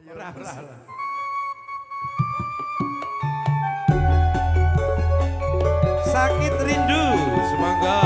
Ora. Sakit rindu, semoga.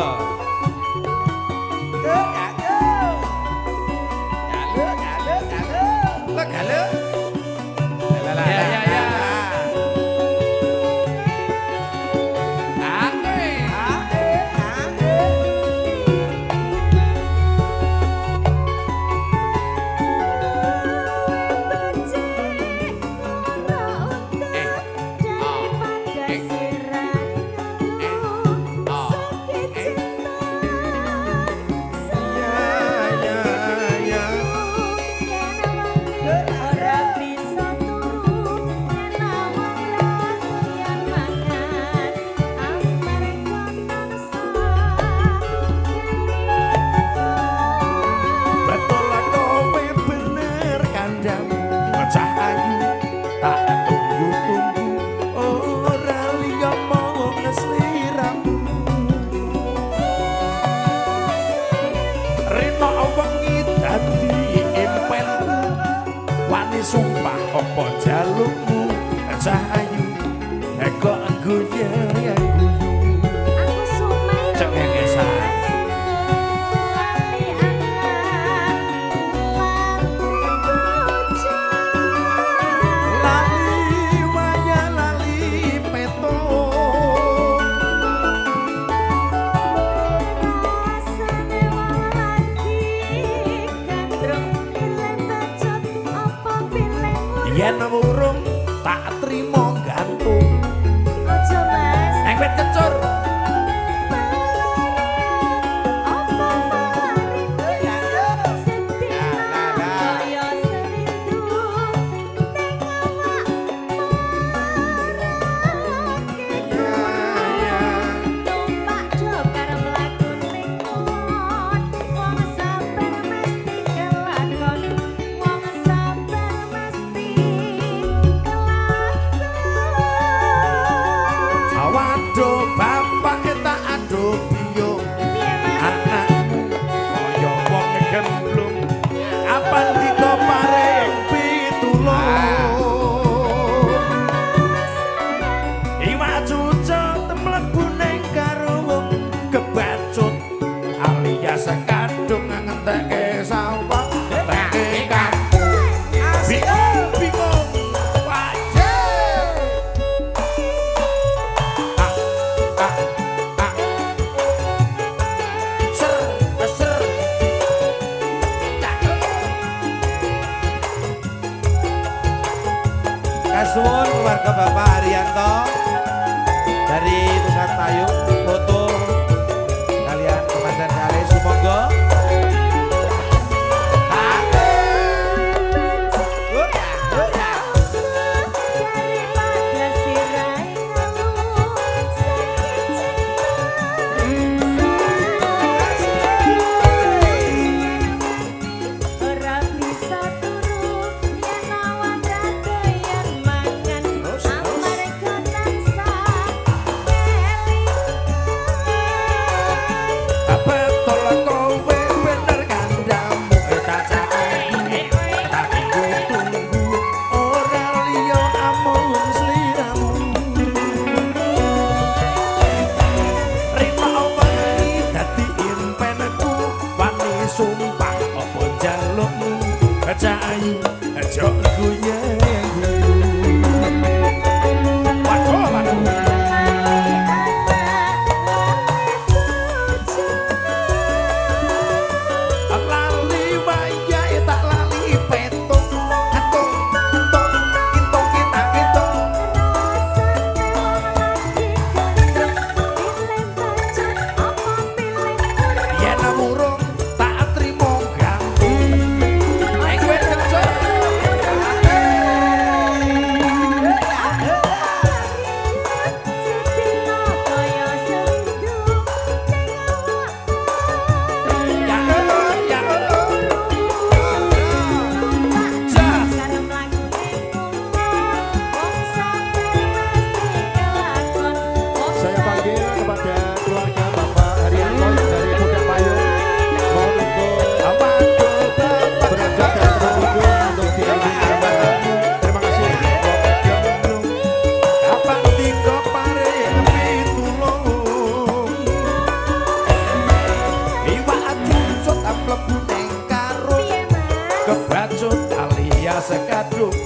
Sumpah apa jalukmu cahayu kok guyu aku sumpah jangan kesal lali waya lali peto rasane lagi gandrung pilih bacot apa pilih yen urung tak trimo gantung ojo mas engwet kecur sekadung ngentek sapa ngentek kampung bingung wajib ser Kasuwun keluarga Bapak Haryanto dari Tukang Tayung foto kalian Komandan Kale Sumonggo. Sumpah apa jalukmu cahayu aja guyu waduh lali waya tak lali petung atung intung kita yen murung tak trimo gantung engwet kecur sekadung